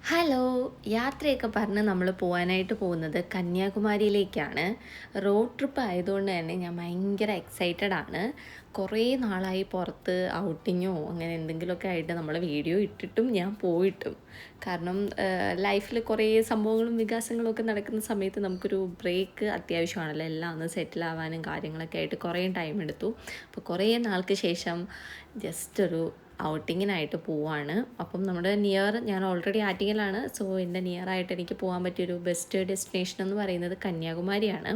Hello! യാത്രയൊക്കെ പറഞ്ഞ് നമ്മൾ പോവാനായിട്ട് പോകുന്നത് കന്യാകുമാരിയിലേക്കാണ്. റോഡ് ട്രിപ്പ് ആയതുകൊണ്ട് തന്നെ ഞാൻ ഭയങ്കര എക്സൈറ്റഡ് ആണ്. കുറേ നാളായി പുറത്ത് ഔട്ടിങ്ങോ അങ്ങനെ എന്തെങ്കിലുമൊക്കെ ആയിട്ട് നമ്മൾ വീഡിയോ ഇട്ടിട്ടും ഞാൻ പോയിട്ടും. കാരണം ലൈഫിൽ കുറേ സംഭവങ്ങളും വികാസങ്ങളും ഒക്കെ നടക്കുന്ന സമയത്ത് നമുക്കൊരു ബ്രേക്ക് അത്യാവശ്യമാണല്ലോ. എല്ലാം ഒന്ന് സെറ്റിൽ ആവാനും കാര്യങ്ങളൊക്കെ ആയിട്ട് കുറേ ടൈം എടുത്തു. അപ്പോൾ കുറേ നാൾക്ക് ശേഷം ജസ്റ്റ് ഒരു ഔട്ടിങ്ങിനായിട്ട് പോവാണ്. അപ്പം നമ്മുടെ ഞാൻ ഓൾറെഡി ആറ്റിങ്ങലാണ്. സോ എൻ്റെ നിയറായിട്ട് എനിക്ക് പോകാൻ പറ്റിയൊരു ബെസ്റ്റ് ഡെസ്റ്റിനേഷൻ എന്ന് പറയുന്നത് കന്യാകുമാരിയാണ്.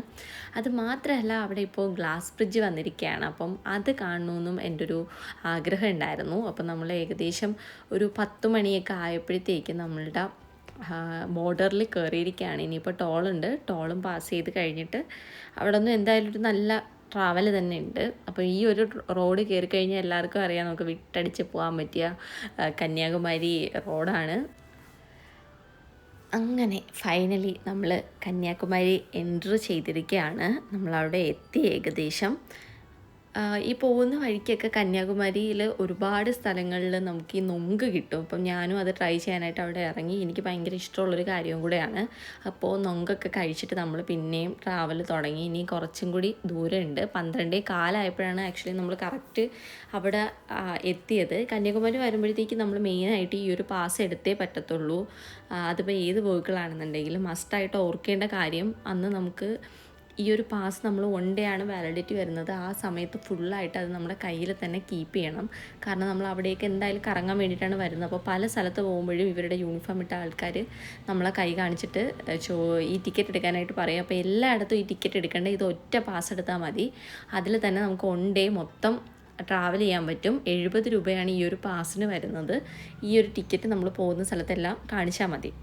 അത് മാത്രമല്ല അവിടെ ഇപ്പോൾ ഗ്ലാസ് ബ്രിഡ്ജ് വന്നിരിക്കുകയാണ്. അപ്പം അത് കാണണമെന്നും എൻ്റെ ഒരു ആഗ്രഹം ഉണ്ടായിരുന്നു. അപ്പം നമ്മൾ ഏകദേശം ഒരു 10 മണിയൊക്കെ ആയപ്പോഴത്തേക്കും നമ്മളുടെ ബോർഡറിൽ കയറിയിരിക്കുകയാണ്. ഇനിയിപ്പോൾ ടോളുണ്ട്. ടോളും പാസ് ചെയ്ത് കഴിഞ്ഞിട്ട് അവിടെ ഒന്നും എന്തായാലും ഒരു നല്ല ട്രാവൽ തന്നെ ഉണ്ട്. അപ്പോൾ ഈ ഒരു റോഡ് കയറി കഴിഞ്ഞാൽ എല്ലാവർക്കും അറിയാം നമുക്ക് വിട്ടടിച്ച് പോകാൻ പറ്റിയ കന്യാകുമാരി റോഡാണ്. അങ്ങനെ ഫൈനലി നമ്മൾ കന്യാകുമാരി എൻറ്റർ ചെയ്തിരിക്കുകയാണ്. നമ്മളവിടെ എത്തി ഏകദേശം. ഈ പോകുന്ന വഴിക്കൊക്കെ കന്യാകുമാരിയിൽ ഒരുപാട് സ്ഥലങ്ങളിൽ നമുക്ക് ഈ നൊങ്ക് കിട്ടും. അപ്പം ഞാനും അത് ട്രൈ ചെയ്യാനായിട്ട് അവിടെ ഇറങ്ങി. എനിക്ക് ഭയങ്കര ഇഷ്ടമുള്ളൊരു കാര്യവും കൂടെയാണ്. അപ്പോൾ നൊങ്കൊക്കെ കഴിച്ചിട്ട് നമ്മൾ പിന്നെയും ട്രാവൽ തുടങ്ങി. ഇനി കുറച്ചും കൂടി ദൂരമുണ്ട്. 12:15 ആയപ്പോഴാണ് ആക്ച്വലി നമ്മൾ കറക്റ്റ് അവിടെ എത്തിയത്. കന്യാകുമാരി വരുമ്പോഴത്തേക്ക് നമ്മൾ മെയിനായിട്ട് ഈ ഒരു പാസ് എടുത്തേ പറ്റത്തുള്ളൂ. അതിപ്പോൾ ഏത് വെഹിക്കിളാണെന്നുണ്ടെങ്കിലും മസ്റ്റായിട്ട് ഓർക്കേണ്ട കാര്യം അന്ന് നമുക്ക് ഈ ഒരു പാസ് നമ്മൾ 1 ഡേ ആണ് വാലിഡിറ്റി വരുന്നത്. ആ സമയത്ത് ഫുള്ളായിട്ട് അത് നമ്മുടെ കയ്യിൽ തന്നെ കീപ്പ് ചെയ്യണം. കാരണം നമ്മൾ അവിടേക്ക് എന്തായാലും കറങ്ങാൻ വേണ്ടിയിട്ടാണ് വരുന്നത്. അപ്പോൾ പല സ്ഥലത്ത് പോകുമ്പോഴും ഇവരുടെ യൂണിഫോം ഇട്ട ആൾക്കാർ നമ്മളെ കൈ കാണിച്ചിട്ട് ഈ ടിക്കറ്റ് എടുക്കാനായിട്ട് പറയും. അപ്പോൾ എല്ലായിടത്തും ഈ ടിക്കറ്റ് എടുക്കേണ്ട ഇത് ഒറ്റ പാസ് എടുത്താൽ മതി. അതിൽ തന്നെ നമുക്ക് 1 ഡേ മൊത്തം ട്രാവൽ ചെയ്യാൻ പറ്റും. 70 രൂപയാണ് ഈ ഒരു പാസിന് വരുന്നത്. ഈ ഒരു ടിക്കറ്റ് നമ്മൾ പോകുന്ന സ്ഥലത്തെല്ലാം കാണിച്ചാൽ മതി.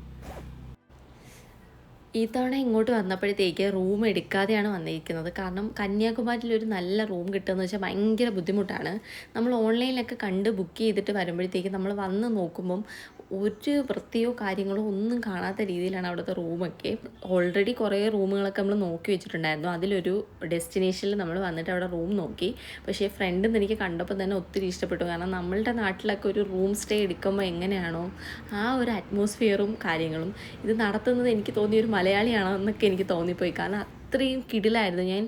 ഈ തവണ ഇങ്ങോട്ട് വന്നപ്പോഴത്തേക്ക് റൂം എടുക്കാതെയാണ് വന്നിരിക്കുന്നത്. കാരണം കന്യാകുമാരിയിൽ ഒരു നല്ല റൂം കിട്ടുകയെന്ന് വെച്ചാൽ ഭയങ്കര ബുദ്ധിമുട്ടാണ്. നമ്മൾ ഓൺലൈനിലൊക്കെ കണ്ട് ബുക്ക് ചെയ്തിട്ട് വരുമ്പോഴത്തേക്ക് നമ്മൾ വന്ന് നോക്കുമ്പം ഒരു വൃത്തിയോ കാര്യങ്ങളോ ഒന്നും കാണാത്ത രീതിയിലാണ് അവിടുത്തെ റൂമൊക്കെ. ഓൾറെഡി കുറേ റൂമുകളൊക്കെ നമ്മൾ നോക്കി വെച്ചിട്ടുണ്ടായിരുന്നു. അതിലൊരു ഡെസ്റ്റിനേഷനിൽ നമ്മൾ വന്നിട്ട് അവിടെ റൂം നോക്കി. പക്ഷേ ഫ്രണ്ടിൽ നിന്ന് എനിക്ക് കണ്ടപ്പോൾ തന്നെ ഒത്തിരി ഇഷ്ടപ്പെട്ടു. കാരണം നമ്മളുടെ നാട്ടിലൊക്കെ ഒരു റൂം സ്റ്റേ എടുക്കുമ്പോൾ എങ്ങനെയാണോ ആ ഒരു അറ്റ്മോസ്ഫിയറും കാര്യങ്ങളും ഇത് നടത്തുന്നത് എനിക്ക് തോന്നിയ ഒരു മലയാളിയാണോ എന്നൊക്കെ എനിക്ക് തോന്നിപ്പോയി. കാരണം അത്രയും കിടിലായിരുന്നു. ഞാൻ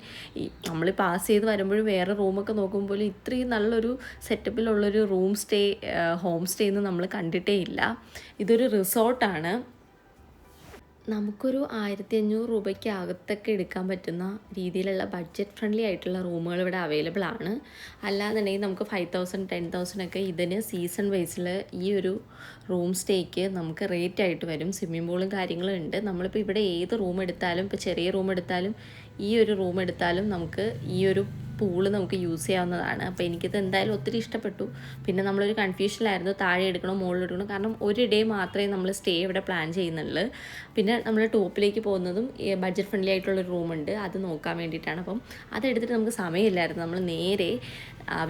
നമ്മൾ പാസ് ചെയ്ത് വരുമ്പോഴും വേറെ റൂമൊക്കെ നോക്കുമ്പോൾ ഇത്രയും നല്ലൊരു സെറ്റപ്പിലുള്ളൊരു ഹോം സ്റ്റേ ഒന്നും നമ്മൾ കണ്ടിട്ടേ ഇല്ല. ഇതൊരു റിസോർട്ടാണ്. നമുക്കൊരു 1500 രൂപയ്ക്ക് അകത്തൊക്കെ എടുക്കാൻ പറ്റുന്ന രീതിയിലുള്ള ബഡ്ജറ്റ് ഫ്രണ്ട്ലി ആയിട്ടുള്ള റൂമുകൾ ഇവിടെ അവൈലബിൾ ആണ്. അല്ലാന്നുണ്ടെങ്കിൽ നമുക്ക് 5000 10,000 ഒക്കെ ഇതിന് സീസൺ വൈസിൽ ഈ ഒരു റൂം സ്റ്റേക്ക് നമുക്ക് റേറ്റ് ആയിട്ട് വരും. സ്വിമ്മിംഗ് പൂളും കാര്യങ്ങളും ഉണ്ട്. നമ്മളിപ്പോൾ ഇവിടെ ഏത് റൂം എടുത്താലും, ഇപ്പോൾ ചെറിയ റൂം എടുത്താലും ഈ ഒരു റൂം എടുത്താലും നമുക്ക് ഈ ഒരു പൂള് നമുക്ക് യൂസ് ചെയ്യാവുന്നതാണ്. അപ്പോൾ എനിക്കിത് എന്തായാലും ഒത്തിരി ഇഷ്ടപ്പെട്ടു. പിന്നെ നമ്മളൊരു കൺഫ്യൂഷനിലായിരുന്നു താഴെ എടുക്കണോ മുകളിൽ എടുക്കണോ. കാരണം ഒരു ഡേ മാത്രമേ നമ്മൾ സ്റ്റേ ഇവിടെ പ്ലാൻ ചെയ്യുന്നുള്ളൂ. പിന്നെ നമ്മൾ ടോപ്പിലേക്ക് പോകുന്നതും ബഡ്ജറ്റ് ഫ്രണ്ട്ലി ആയിട്ടുള്ളൊരു റൂമുണ്ട്, അത് നോക്കാൻ വേണ്ടിയിട്ടാണ്. അപ്പം അതെടുത്തിട്ട് നമുക്ക് സമയമില്ലായിരുന്നു. നമ്മൾ നേരെ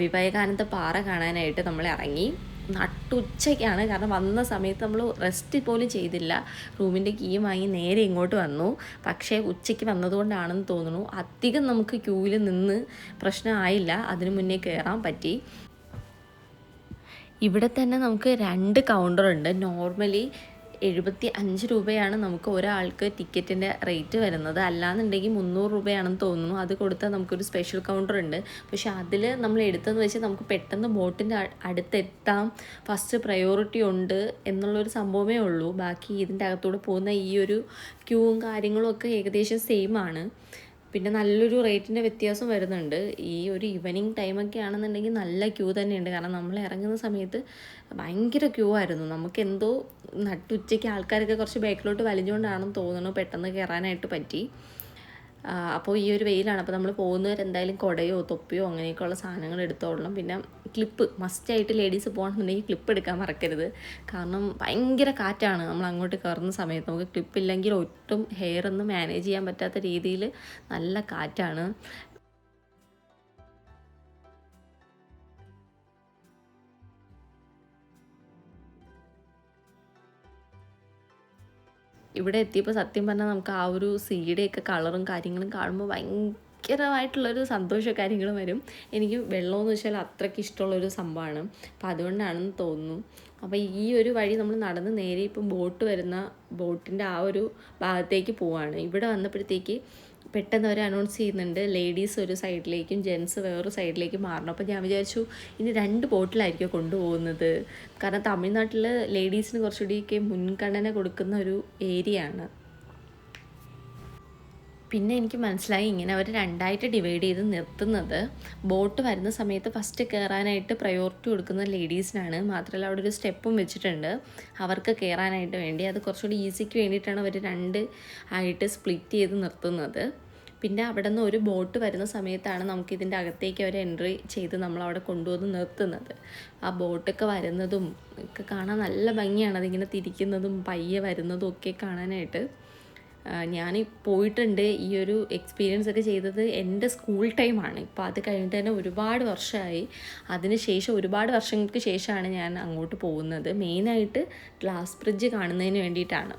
വിവേകാനന്ദ പാറ കാണാനായിട്ട് നമ്മൾ ഇറങ്ങി. നട്ടുച്ചയ്ക്കാണ്. കാരണം വന്ന സമയത്ത് നമ്മൾ റെസ്റ്റ് പോലും ചെയ്തില്ല. റൂമിൻ്റെ കീ വാങ്ങി നേരെ ഇങ്ങോട്ട് വന്നു. പക്ഷേ ഉച്ചയ്ക്ക് വന്നതുകൊണ്ടാണെന്ന് തോന്നുന്നു അധികം നമുക്ക് ക്യൂവിൽ നിന്ന് പ്രശ്നമായില്ല. അതിനു മുന്നേ കയറാൻ പറ്റി. ഇവിടെ തന്നെ നമുക്ക് 2 കൗണ്ടറുണ്ട്. നോർമലി 75 രൂപയാണ് നമുക്ക് ഒരാൾക്ക് ടിക്കറ്റിൻ്റെ റേറ്റ് വരുന്നത്. അല്ലാന്നുണ്ടെങ്കിൽ 300 രൂപയാണെന്ന് തോന്നുന്നു. അത് കൊടുത്താൽ നമുക്കൊരു സ്പെഷ്യൽ കൗണ്ടർ ഉണ്ട്. പക്ഷേ അതിൽ നമ്മൾ എടുത്തതെന്ന് വെച്ചാൽ നമുക്ക് പെട്ടെന്ന് ബോട്ടിൻ്റെ അടുത്തെത്താം, ഫസ്റ്റ് പ്രയോറിറ്റി ഉണ്ട് എന്നുള്ളൊരു സംഭവമേ ഉള്ളൂ. ബാക്കി ഇതിൻ്റെ അകത്തൂടെ പോകുന്ന ഈ ഒരു ക്യൂവും കാര്യങ്ങളും ഒക്കെ ഏകദേശം സെയിം ആണ്. പിന്നെ നല്ലൊരു റേറ്റിൻ്റെ വ്യത്യാസം വരുന്നുണ്ട്. ഈ ഒരു ഈവനിങ് ടൈമൊക്കെ ആണെന്നുണ്ടെങ്കിൽ നല്ല ക്യൂ തന്നെയുണ്ട്. കാരണം നമ്മൾ ഇറങ്ങുന്ന സമയത്ത് ഭയങ്കര ക്യൂ ആയിരുന്നു. നമുക്കെന്തോ നട്ടുച്ചയ്ക്ക് ആൾക്കാരൊക്കെ കുറച്ച് ബാക്കിലോട്ട് വലിഞ്ഞുകൊണ്ടാണെന്ന് തോന്നുന്നു പെട്ടെന്ന് കയറാനായിട്ട് പറ്റി. അപ്പോൾ ഈ ഒരു വെയിലാണ്. അപ്പോൾ നമ്മൾ പോകുന്നവരെന്തായാലും കുടയോ തൊപ്പിയോ അങ്ങനെയൊക്കെയുള്ള സാധനങ്ങൾ എടുത്തോളണം. പിന്നെ ക്ലിപ്പ് മസ്റ്റായിട്ട് ലേഡീസ് പോകണമെന്നുണ്ടെങ്കിൽ ക്ലിപ്പ് എടുക്കാൻ മറക്കരുത്. കാരണം ഭയങ്കര കാറ്റാണ് നമ്മൾ അങ്ങോട്ട് കയറുന്ന സമയത്ത്. നമുക്ക് ക്ലിപ്പില്ലെങ്കിൽ ഒട്ടും ഹെയർ ഒന്നും മാനേജ് ചെയ്യാൻ പറ്റാത്ത രീതിയിൽ നല്ല കാറ്റാണ്. ഇവിടെ എത്തിയപ്പോൾ സത്യം പറഞ്ഞാൽ നമുക്ക് ആ ഒരു സീയുടെയൊക്കെ കളറും കാര്യങ്ങളും കാണുമ്പോൾ ഭയങ്കര ഭയങ്കരമായിട്ടുള്ളൊരു സന്തോഷവും കാര്യങ്ങളും വരും. എനിക്ക് വെള്ളമെന്ന് വെച്ചാൽ അത്രയ്ക്ക് ഇഷ്ടമുള്ളൊരു സംഭവമാണ്. അപ്പോൾ അതുകൊണ്ടാണെന്ന് തോന്നുന്നു. അപ്പോൾ ഈ ഒരു വഴി നമ്മൾ നടന്ന് നേരെ ഇപ്പം ബോട്ട് വരുന്ന ബോട്ടിൻ്റെ ആ ഒരു ഭാഗത്തേക്ക് പോവാണ്. ഇവിടെ വന്നപ്പോഴത്തേക്ക് പെട്ടെന്ന് അവർ അനൗൺസ് ചെയ്യുന്നുണ്ട് ലേഡീസ് ഒരു സൈഡിലേക്കും ജെൻസ് വേറൊരു സൈഡിലേക്കും മാറണം. അപ്പോൾ ഞാൻ വിചാരിച്ചു ഇനി 2 ബോട്ടിലായിരിക്കും കൊണ്ടുപോകുന്നത്. കാരണം തമിഴ്നാട്ടിൽ ലേഡീസിന് കുറച്ചുകൂടിയൊക്കെ മുൻഗണന കൊടുക്കുന്ന ഒരു ഏരിയ ആണ്. പിന്നെ എനിക്ക് മനസ്സിലായി ഇങ്ങനെ അവർ 2ആയിട്ട് ഡിവൈഡ് ചെയ്ത് നിർത്തുന്നത് ബോട്ട് വരുന്ന സമയത്ത് ഫസ്റ്റ് കയറാനായിട്ട് പ്രയോറിറ്റി കൊടുക്കുന്നത് ലേഡീസിനാണ്. മാത്രമല്ല അവിടെ ഒരു സ്റ്റെപ്പും വെച്ചിട്ടുണ്ട് അവർക്ക് കയറാനായിട്ട് വേണ്ടി. അത് കുറച്ചുകൂടി ഈസിക്ക് വേണ്ടിയിട്ടാണ് അവർ 2 ആയിട്ട് സ്പ്ലിറ്റ് ചെയ്ത് നിർത്തുന്നത്. പിന്നെ അവിടെ നിന്ന് ഒരു ബോട്ട് വരുന്ന സമയത്താണ് നമുക്കിതിൻ്റെ അകത്തേക്ക് അവർ എൻട്രി ചെയ്ത് നമ്മളവിടെ കൊണ്ടുവന്ന് നിർത്തുന്നത്. ആ ബോട്ടൊക്കെ വരുന്നതും ഒക്കെ കാണാൻ നല്ല ഭംഗിയാണ്. അതിങ്ങനെ തിരിക്കുന്നതും പയ്യെ വരുന്നതും ഒക്കെ കാണാനായിട്ട്. ഞാൻ പോയിട്ടുണ്ട്. ഈ ഒരു എക്സ്പീരിയൻസ് ഒക്കെ ചെയ്തത് എൻ്റെ സ്കൂൾ ടൈമാണ്. ഇപ്പോൾ അത് കഴിഞ്ഞിട്ട് തന്നെ ഒരുപാട് വർഷമായി. അതിന് ശേഷം ഒരുപാട് വർഷങ്ങൾക്ക് ശേഷമാണ് ഞാൻ അങ്ങോട്ട് പോകുന്നത്. മെയിനായിട്ട് ഗ്ലാസ് ബ്രിഡ്ജ് കാണുന്നതിന് വേണ്ടിയിട്ടാണ്.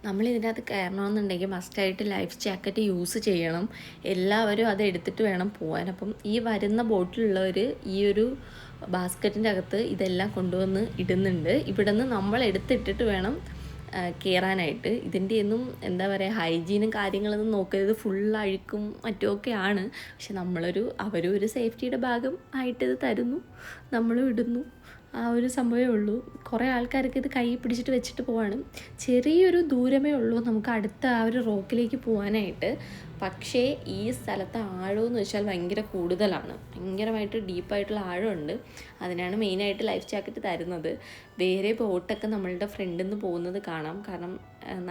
നമ്മളിതിനകത്ത് കയറണമെന്നുണ്ടെങ്കിൽ മസ്റ്റായിട്ട് ലൈഫ് ജാക്കറ്റ് യൂസ് ചെയ്യണം. എല്ലാവരും അത് എടുത്തിട്ട് വേണം പോകാൻ. അപ്പം ഈ വരുന്ന ബോട്ടിലുള്ളവർ ഈ ഒരു ബാസ്ക്കറ്റിൻ്റെ അകത്ത് ഇതെല്ലാം കൊണ്ടുവന്ന് ഇടുന്നുണ്ട്. ഇവിടെ നിന്ന് നമ്മൾ എടുത്തിട്ടിട്ട് വേണം കയറാനായിട്ട്. ഇതിൻ്റെയൊന്നും എന്താ പറയുക ഹൈജീനും കാര്യങ്ങളൊന്നും നോക്കരുത്. ഫുൾ അഴുക്കും മറ്റുമൊക്കെയാണ്. പക്ഷെ അവരും ഒരു സേഫ്റ്റിയുടെ ഭാഗം ആയിട്ട് ഇത് തരുന്നു, നമ്മളും ഇടുന്നു. ആ ഒരു സംഭവമേ ഉള്ളൂ. കുറേ ആൾക്കാരൊക്കെ ഇത് കൈ പിടിച്ചിട്ട് വെച്ചിട്ട് പോവാണ്. ചെറിയൊരു ദൂരമേ ഉള്ളൂ നമുക്ക് അടുത്ത ആ ഒരു റോക്കിലേക്ക് പോകാനായിട്ട്. പക്ഷേ ഈ സ്ഥലത്തെ ആഴമെന്ന് വെച്ചാൽ ഭയങ്കര കൂടുതലാണ്. ഭയങ്കരമായിട്ട് ഡീപ്പായിട്ടുള്ള ആഴമുണ്ട്. അതിനാണ് മെയിനായിട്ട് ലൈഫ് ജാക്കറ്റ് തരുന്നത്. വേറെ ബോട്ടൊക്കെ നമ്മളുടെ ഫ്രണ്ടിൽ നിന്ന് പോകുന്നത് കാണാം. കാരണം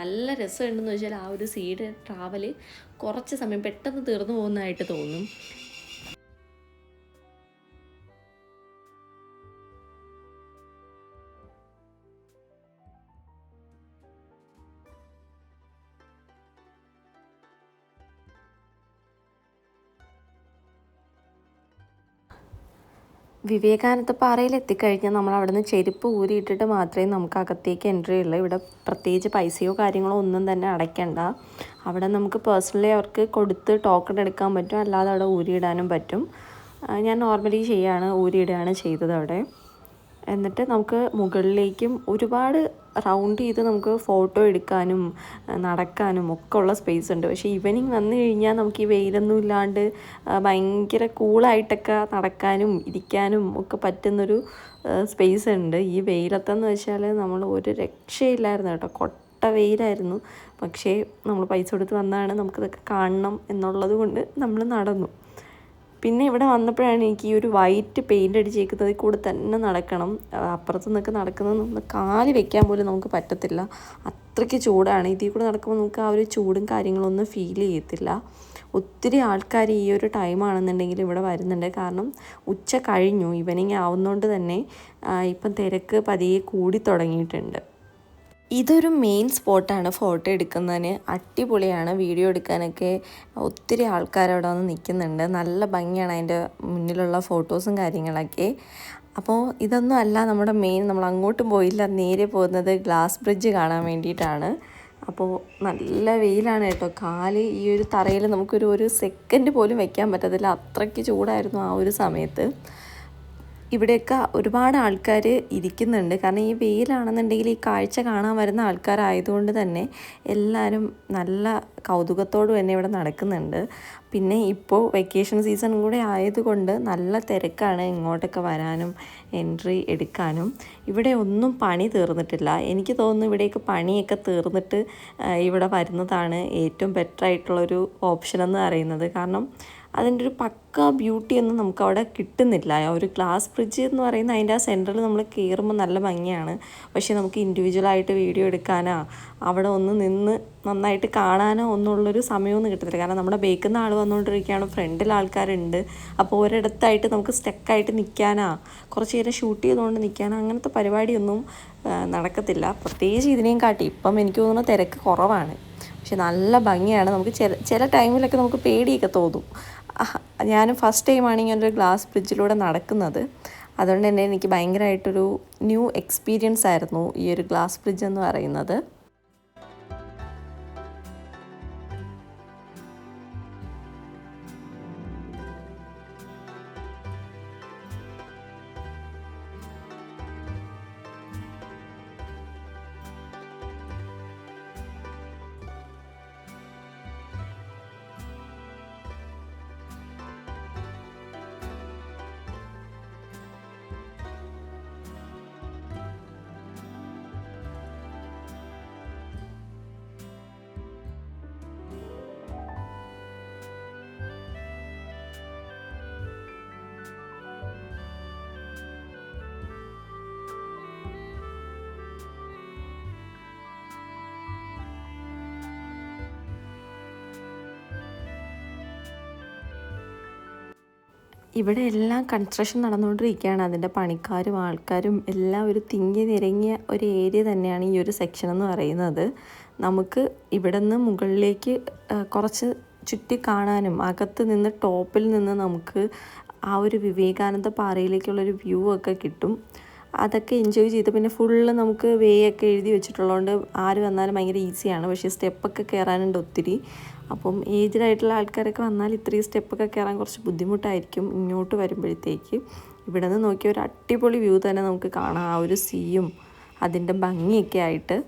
നല്ല രസമുണ്ടെന്ന് വെച്ചാൽ ആ ഒരു സീയുടെ ട്രാവൽ കുറച്ച് സമയം പെട്ടെന്ന് തീർന്നു പോകുന്നതായിട്ട് തോന്നും. വിവേകാനന്ദ പാറയിൽ എത്തിക്കഴിഞ്ഞാൽ നമ്മൾ അവിടെ നിന്ന് ചെരുപ്പ് ഊരിയിട്ടിട്ട് മാത്രമേ നമുക്ക് അകത്തേക്ക് എൻട്രി ഉള്ളൂ. ഇവിടെ പ്രത്യേകിച്ച് പൈസയോ കാര്യങ്ങളോ ഒന്നും തന്നെ അടയ്ക്കണ്ട. അവിടെ നമുക്ക് പേഴ്സണലി അവർക്ക് കൊടുത്ത് ടോക്കൺ എടുക്കാൻ പറ്റും, അല്ലാതെ അവിടെ ഊരിയിടാനും പറ്റും. ഞാൻ നോർമലി ഊരിയിടുകയാണ് ചെയ്തത് അവിടെ. എന്നിട്ട് നമുക്ക് മുകളിലേക്കും ഒരുപാട് റൗണ്ട് ചെയ്ത് നമുക്ക് ഫോട്ടോ എടുക്കാനും നടക്കാനും ഒക്കെ ഉള്ള സ്പേസ് ഉണ്ട്. പക്ഷേ ഈവനിങ് വന്നു കഴിഞ്ഞാൽ നമുക്ക് ഈ വെയിലൊന്നും ഇല്ലാണ്ട് ഭയങ്കര കൂളായിട്ടൊക്കെ നടക്കാനും ഇരിക്കാനും ഒക്കെ പറ്റുന്നൊരു സ്പേസ് ഉണ്ട്. ഈ വെയിലത്തെന്ന് വെച്ചാൽ നമ്മൾ ഒരു രക്ഷയില്ലായിരുന്നു കേട്ടോ. കൊട്ട വെയിലായിരുന്നു. പക്ഷേ നമ്മൾ പൈസ കൊടുത്ത് വന്നാണ് നമുക്കിതൊക്കെ കാണണം എന്നുള്ളത് കൊണ്ട് നമ്മൾ നടന്നു. പിന്നെ ഇവിടെ വന്നപ്പോഴാണ് എനിക്ക് ഈ ഒരു വൈറ്റ് പെയിൻ്റ് അടിച്ചേക്കുന്നത് കൂടെ തന്നെ നടക്കണം. അപ്പുറത്തു നിന്നൊക്കെ നടക്കുന്നത് നമ്മൾ കാല് വെക്കാൻ പോലും നമുക്ക് പറ്റത്തില്ല. അത്രയ്ക്ക് ചൂടാണ്. ഇതിൽ കൂടെ നടക്കുമ്പോൾ നമുക്ക് ആ ഒരു ചൂടും കാര്യങ്ങളൊന്നും ഫീൽ ചെയ്യത്തില്ല. ഒത്തിരി ആൾക്കാർ ഈ ഒരു ടൈമാണെന്നുണ്ടെങ്കിൽ ഇവിടെ വരുന്നുണ്ട്. കാരണം ഉച്ച കഴിഞ്ഞു, ഈവനിങ് ആവുന്നതുകൊണ്ട് തന്നെ ഇപ്പം തിരക്ക് പതിയെ കൂടി തുടങ്ങിയിട്ടുണ്ട്. ഇതൊരു മെയിൻ സ്പോട്ടാണ് ഫോട്ടോ എടുക്കുന്നതിന്. അടിപൊളിയാണ്. വീഡിയോ എടുക്കാനൊക്കെ ഒത്തിരി ആൾക്കാർ അവിടെ വന്ന് നിൽക്കുന്നുണ്ട്. നല്ല ഭംഗിയാണ് അതിൻ്റെ മുന്നിലുള്ള ഫോട്ടോസും കാര്യങ്ങളൊക്കെ. അപ്പോൾ ഇതൊന്നും അല്ല നമ്മുടെ മെയിൻ. നമ്മൾ അങ്ങോട്ടും പോയില്ല, നേരെ പോകുന്നത് ഗ്ലാസ് ബ്രിഡ്ജ് കാണാൻ വേണ്ടിയിട്ടാണ്. അപ്പോൾ നല്ല വെയിലാണ് കേട്ടോ. കാല് ഈ ഒരു തറയിൽ നമുക്കൊരു സെക്കൻഡ് പോലും വെക്കാൻ പറ്റത്തില്ല. അത്രയ്ക്ക് ചൂടായിരുന്നു ആ ഒരു സമയത്ത്. ഇവിടെയൊക്കെ ഒരുപാട് ആൾക്കാർ ഇരിക്കുന്നുണ്ട്. കാരണം ഈ വെയിലാണെന്നുണ്ടെങ്കിൽ ഈ കാഴ്ച കാണാൻ വരുന്ന ആൾക്കാരായതുകൊണ്ട് തന്നെ എല്ലാവരും നല്ല കൗതുകത്തോട് തന്നെ ഇവിടെ നടക്കുന്നുണ്ട്. പിന്നെ ഇപ്പോൾ വെക്കേഷൻ സീസണും കൂടെ ആയതുകൊണ്ട് നല്ല തിരക്കാണ് ഇങ്ങോട്ടൊക്കെ വരാനും എൻട്രി എടുക്കാനും. ഇവിടെ ഒന്നും പണി തീർന്നിട്ടില്ല. എനിക്ക് തോന്നുന്നു ഇവിടേക്ക് പണിയൊക്കെ തീർന്നിട്ട് ഇവിടെ വരുന്നതാണ് ഏറ്റവും ബെറ്റർ ആയിട്ടുള്ളൊരു ഓപ്ഷൻ എന്ന് പറയുന്നത്. കാരണം അതിൻ്റെ ഒരു പക്ക ബ്യൂട്ടിയൊന്നും നമുക്കവിടെ കിട്ടുന്നില്ല. ഒരു ഗ്ലാസ് ബ്രിഡ്ജ് എന്ന് പറയുന്ന അതിൻ്റെ ആ സെൻറ്ററിൽ നമ്മൾ കയറുമ്പോൾ നല്ല ഭംഗിയാണ്. പക്ഷേ നമുക്ക് ഇൻഡിവിജ്വലായിട്ട് വീഡിയോ എടുക്കാനോ അവിടെ ഒന്ന് നിന്ന് നന്നായിട്ട് കാണാനോ ഒന്നുള്ളൊരു സമയമൊന്നും കിട്ടത്തില്ല. കാരണം നമ്മുടെ ബേക്കിൽ നിന്ന് ആൾ വന്നുകൊണ്ടിരിക്കുകയാണ്, ഫ്രണ്ടിൽ ആൾക്കാരുണ്ട്. അപ്പോൾ ഒരിടത്തായിട്ട് നമുക്ക് സ്റ്റക്കായിട്ട് നിൽക്കാനോ കുറച്ച് നേരം ഷൂട്ട് ചെയ്തുകൊണ്ട് നിൽക്കാനോ അങ്ങനത്തെ പരിപാടിയൊന്നും നടക്കത്തില്ല. പ്രത്യേകിച്ച് ഇതിനെയും കാട്ടി ഇപ്പം എനിക്ക് തോന്നുന്നു തിരക്ക് കുറവാണ്. പക്ഷെ നല്ല ഭംഗിയാണ്. നമുക്ക് ചില ടൈമിലൊക്കെ നമുക്ക് പേടിയൊക്കെ തോന്നും. ഞാൻ ഫസ്റ്റ് ടൈമാണ് ഇങ്ങനെ ഒരു ഗ്ലാസ് ബ്രിഡ്ജിലൂടെ നടക്കുന്നത്. അതുകൊണ്ട് തന്നെ എനിക്ക് ഭയങ്കരമായിട്ടൊരു ന്യൂ എക്സ്പീരിയൻസ് ആയിരുന്നു ഈ ഒരു ഗ്ലാസ് ബ്രിഡ്ജ് എന്ന് പറയുന്നത്. ഇവിടെ എല്ലാം കൺസ്ട്രക്ഷൻ നടന്നുകൊണ്ടിരിക്കുകയാണ്. അതിൻ്റെ പണിക്കാരും ആൾക്കാരും എല്ലാം ഒരു തിങ്ങി നിരങ്ങിയ ഒരു ഏരിയ തന്നെയാണ് ഈ ഒരു സെക്ഷൻ എന്ന് പറയുന്നത്. നമുക്ക് ഇവിടെ നിന്ന് മുകളിലേക്ക് കുറച്ച് ചുറ്റി കാണാനും അകത്ത് നിന്ന് ടോപ്പിൽ നിന്ന് നമുക്ക് ആ ഒരു വിവേകാനന്ദ പാറയിലേക്കുള്ളൊരു വ്യൂ ഒക്കെ കിട്ടും. അതൊക്കെ എൻജോയ് ചെയ്ത് പിന്നെ ഫുള്ള് നമുക്ക് വേ ഒക്കെ എഴുതി വെച്ചിട്ടുള്ളതുകൊണ്ട് ആര് വന്നാലും ഭയങ്കര ഈസിയാണ്. പക്ഷേ സ്റ്റെപ്പൊക്കെ കയറാനുണ്ട് ഒത്തിരി. അപ്പം ഏജ്ഡായിട്ടുള്ള ആൾക്കാരൊക്കെ വന്നാൽ ഇത്രയും സ്റ്റെപ്പൊക്കെ കയറാൻ കുറച്ച് ബുദ്ധിമുട്ടായിരിക്കും ഇങ്ങോട്ട് വരുമ്പോഴത്തേക്ക്. ഇവിടെ നിന്ന് നോക്കിയ ഒരു അടിപൊളി വ്യൂ തന്നെ നമുക്ക് കാണാം, ആ ഒരു സീയും അതിൻ്റെ ഭംഗിയൊക്കെ ആയിട്ട്.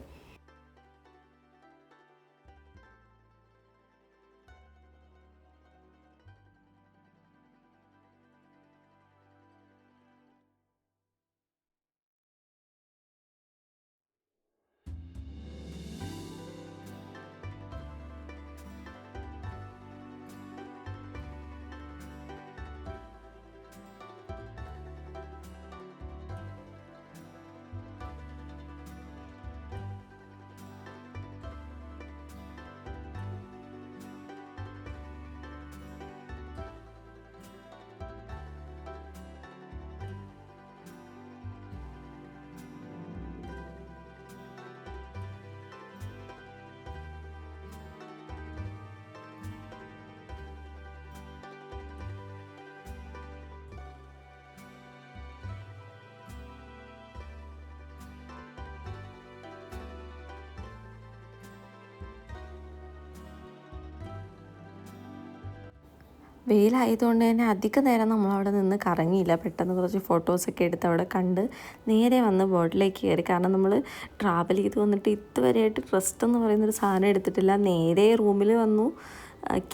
വെയിലായതുകൊണ്ട് തന്നെ അധിക നേരം നമ്മളവിടെ നിന്ന് കറങ്ങിയില്ല. പെട്ടെന്ന് കുറച്ച് ഫോട്ടോസൊക്കെ എടുത്ത് അവിടെ കണ്ട് നേരെ വന്ന് ബോട്ടിലേക്ക് കയറി. കാരണം നമ്മൾ ട്രാവൽ ചെയ്ത് വന്നിട്ട് ഇതുവരെയായിട്ട് റെസ്റ്റ് എന്ന് പറയുന്നൊരു സാധനം എടുത്തിട്ടില്ല. നേരെ റൂമിൽ വന്നു,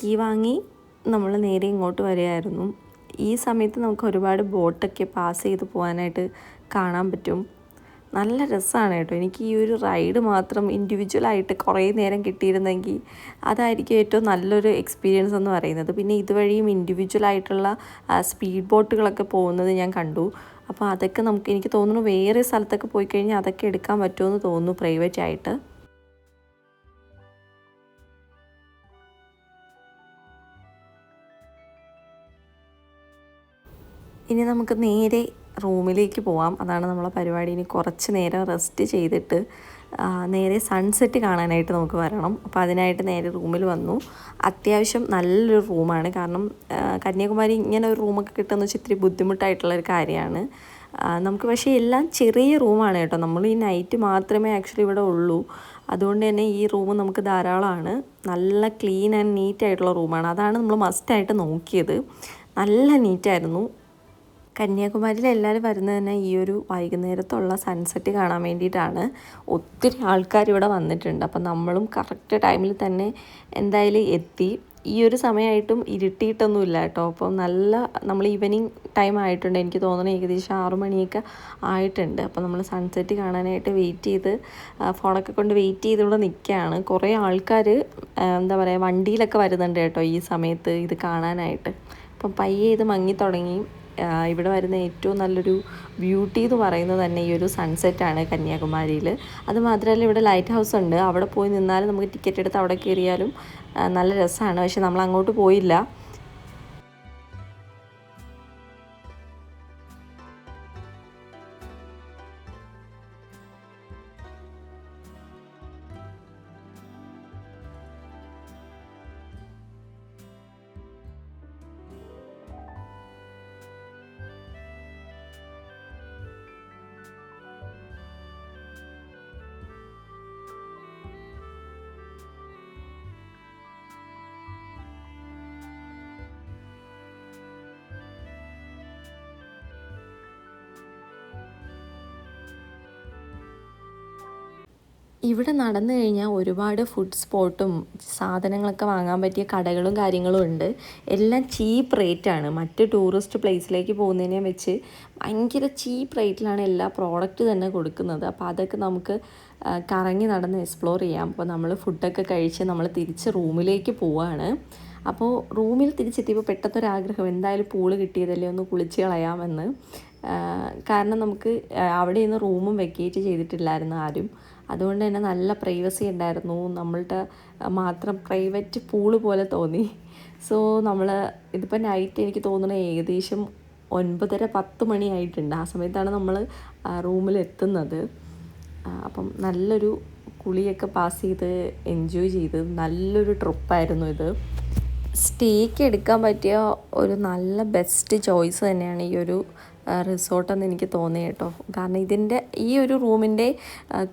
കീ വാങ്ങി നമ്മൾ നേരെ ഇങ്ങോട്ട് വരികയായിരുന്നു. ഈ സമയത്ത് നമുക്ക് ഒരുപാട് ബോട്ടൊക്കെ പാസ് ചെയ്ത് പോകാനായിട്ട് കാണാൻ പറ്റും. നല്ല രസമാണ് കേട്ടോ. എനിക്ക് ഈ ഒരു റൈഡ് മാത്രം ഇൻഡിവിജ്വലായിട്ട് കുറേ നേരം കിട്ടിയിരുന്നെങ്കിൽ അതായിരിക്കും ഏറ്റവും നല്ലൊരു എക്സ്പീരിയൻസ് എന്ന് പറയുന്നത്. പിന്നെ ഇതുവഴിയും ഇൻഡിവിജ്വലായിട്ടുള്ള സ്പീഡ് ബോട്ടുകളൊക്കെ പോകുന്നത് ഞാൻ കണ്ടു. അപ്പോൾ അതൊക്കെ എനിക്ക് തോന്നുന്നു വേറെ സ്ഥലത്തൊക്കെ പോയി കഴിഞ്ഞാൽ അതൊക്കെ എടുക്കാൻ പറ്റുമെന്ന് തോന്നുന്നു പ്രൈവറ്റ് ആയിട്ട്. ഇനി നമുക്ക് നേരെ റൂമിലേക്ക് പോവാം. അതാണ് നമ്മളെ പരിപാടി. ഇനി കുറച്ച് നേരം റെസ്റ്റ് ചെയ്തിട്ട് നേരെ സൺസെറ്റ് കാണാനായിട്ട് നമുക്ക് വരണം. അപ്പോൾ അതിനായിട്ട് നേരെ റൂമിൽ വന്നു. അത്യാവശ്യം നല്ലൊരു റൂമാണ്. കാരണം കന്യാകുമാരി ഇങ്ങനെ ഒരു റൂമൊക്കെ കിട്ടുമെന്ന് വെച്ചാൽ ഇത്തിരി ബുദ്ധിമുട്ടായിട്ടുള്ളൊരു കാര്യമാണ് നമുക്ക്. പക്ഷേ എല്ലാം ചെറിയ റൂമാണ് കേട്ടോ. നമ്മൾ ഈ നൈറ്റ് മാത്രമേ ആക്ച്വലി ഇവിടെ ഉള്ളൂ. അതുകൊണ്ട് തന്നെ ഈ റൂം നമുക്ക് ധാരാളമാണ്. നല്ല ക്ലീൻ ആൻഡ് നീറ്റായിട്ടുള്ള റൂമാണ്. അതാണ് നമ്മൾ മസ്റ്റായിട്ട് നോക്കിയത്. നല്ല നീറ്റായിരുന്നു. കന്യാകുമാരിയിൽ എല്ലാവരും വരുന്നത് തന്നെ ഈ ഒരു വൈകുന്നേരത്തുള്ള സൺസെറ്റ് കാണാൻ വേണ്ടിയിട്ടാണ്. ഒത്തിരി ആൾക്കാർ ഇവിടെ വന്നിട്ടുണ്ട്. അപ്പം നമ്മളും കറക്റ്റ് ടൈമിൽ തന്നെ എന്തായാലും എത്തി. ഈ ഒരു സമയമായിട്ടും ഇരുട്ടിയിട്ടൊന്നുമില്ല കേട്ടോ. അപ്പോൾ നമ്മൾ ഈവനിങ് ടൈം ആയിട്ടുണ്ട്. എനിക്ക് തോന്നുന്നു ഏകദേശം 6 മണിയൊക്കെ ആയിട്ടുണ്ട്. അപ്പോൾ നമ്മൾ സൺസെറ്റ് കാണാനായിട്ട് വെയിറ്റ് ചെയ്ത് ഫോണൊക്കെ കൊണ്ട് വെയിറ്റ് ചെയ്ത് ഇവിടെ നിൽക്കുകയാണ്. കുറേ ആൾക്കാർ എന്താ പറയുക വണ്ടിയിലൊക്കെ വരുന്നുണ്ട് കേട്ടോ ഈ സമയത്ത് ഇത് കാണാനായിട്ട്. അപ്പം പയ്യെ ഇത് മങ്ങി തുടങ്ങി. ഇവിടെ വരുന്ന ഏറ്റവും നല്ലൊരു ബ്യൂട്ടി എന്ന് പറയുന്നത് തന്നെ ഈ ഒരു സൺസെറ്റാണ് കന്യാകുമാരിയിൽ. അതുമാത്രമല്ല ഇവിടെ ലൈറ്റ് ഹൗസ് ഉണ്ട്. അവിടെ പോയി നിന്നാലും നമുക്ക് ടിക്കറ്റ് എടുത്ത് അവിടെ കയറിയാലും നല്ല രസമാണ്. പക്ഷെ നമ്മൾ അങ്ങോട്ട് പോയില്ല. ഇവിടെ നടന്നു കഴിഞ്ഞാൽ ഒരുപാട് ഫുഡ് സ്പോട്ടും സാധനങ്ങളൊക്കെ വാങ്ങാൻ പറ്റിയ കടകളും കാര്യങ്ങളും ഉണ്ട്. എല്ലാം ചീപ്പ് റേറ്റാണ്. മറ്റ് ടൂറിസ്റ്റ് പ്ലേസിലേക്ക് പോകുന്നതിനെ വെച്ച് ഭയങ്കര ചീപ്പ് റേറ്റിലാണ് എല്ലാ പ്രോഡക്റ്റ് തന്നെ കൊടുക്കുന്നത്. അപ്പോൾ അതൊക്കെ നമുക്ക് കറങ്ങി നടന്ന് എക്സ്പ്ലോർ ചെയ്യാം. അപ്പോൾ നമ്മൾ ഫുഡൊക്കെ കഴിച്ച് നമ്മൾ തിരിച്ച് റൂമിലേക്ക് പോവുകയാണ്. അപ്പോൾ റൂമിൽ തിരിച്ചെത്തിയപ്പോൾ പെട്ടെന്നൊരാഗ്രഹം എന്തായാലും പൂള് കിട്ടിയതല്ലേ ഒന്ന് കുളിച്ച് കളയാമെന്ന്. കാരണം നമുക്ക് അവിടെ നിന്ന് റൂമും വെക്കേറ്റ് ചെയ്തിട്ടില്ലായിരുന്നു ആരും. അതുകൊണ്ട് തന്നെ നല്ല പ്രൈവസി ഉണ്ടായിരുന്നു. നമ്മളുടെ മാത്രം പ്രൈവറ്റ് പൂള് പോലെ തോന്നി. സോ നമ്മൾ ഇതിപ്പോൾ നൈറ്റ് എനിക്ക് തോന്നുന്നത് ഏകദേശം 9:30-10 മണിയായിട്ടുണ്ട്. ആ സമയത്താണ് നമ്മൾ റൂമിലെത്തുന്നത്. അപ്പം നല്ലൊരു കുളിയൊക്കെ പാസ് ചെയ്ത് എൻജോയ് ചെയ്ത് നല്ലൊരു ട്രിപ്പായിരുന്നു ഇത്. സ്റ്റേക്ക് എടുക്കാൻ പറ്റിയ ഒരു നല്ല ബെസ്റ്റ് ചോയ്സ് തന്നെയാണ് ഈ ഒരു റിസോർട്ടെന്ന് എനിക്ക് തോന്നി കേട്ടോ. കാരണം ഈ ഒരു റൂമിൻ്റെ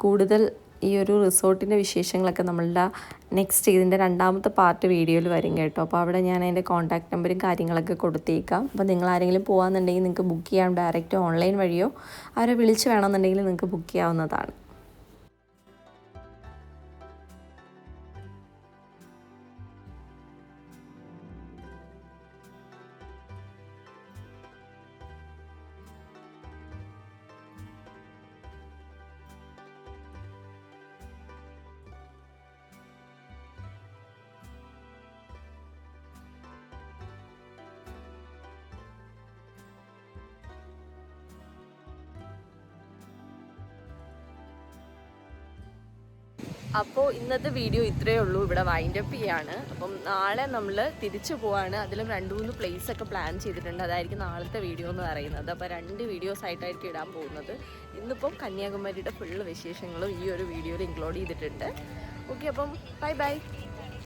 കൂടുതൽ ഈ ഒരു റിസോർട്ടിൻ്റെ വിശേഷങ്ങളൊക്കെ നമ്മളുടെ നെക്സ്റ്റ് ഇതിൻ്റെ 2ാമത്തെ പാർട്ട് വീഡിയോയിൽ വരും കേട്ടോ. അപ്പോൾ അവിടെ ഞാൻ അതിൻ്റെ കോൺടാക്റ്റ് നമ്പറും കാര്യങ്ങളൊക്കെ കൊടുത്തേക്കാം. അപ്പോൾ നിങ്ങൾ ആരെങ്കിലും പോകാമെന്നുണ്ടെങ്കിൽ നിങ്ങൾക്ക് ബുക്ക് ചെയ്യാം. ഡയറക്റ്റ് ഓൺലൈൻ വഴിയോ അവരെ വിളിച്ച് വേണമെന്നുണ്ടെങ്കിൽ നിങ്ങൾക്ക് ബുക്ക് ചെയ്യാവുന്നതാണ്. അപ്പോൾ ഇന്നത്തെ വീഡിയോ ഇത്രയേ ഉള്ളൂ. ഇവിടെ വൈൻഡപ്പ് ചെയ്യാണ്. അപ്പം നാളെ നമ്മൾ തിരിച്ചു പോവാണ്. അതിലും 2-3 പ്ലേസൊക്കെ പ്ലാൻ ചെയ്തിട്ടുണ്ട്. അതായിരിക്കും നാളത്തെ വീഡിയോ എന്ന് പറയുന്നത്. അപ്പോൾ 2 വീഡിയോസ് ആയിട്ടായിരിക്കും ഇടാൻ പോകുന്നത്. ഇന്നിപ്പം കന്യാകുമാരിയുടെ ഫുള്ള് വിശേഷങ്ങളും ഈ ഒരു വീഡിയോയിൽ ഇൻക്ലൂഡ് ചെയ്തിട്ടുണ്ട്. ഓക്കെ, അപ്പം ബൈ.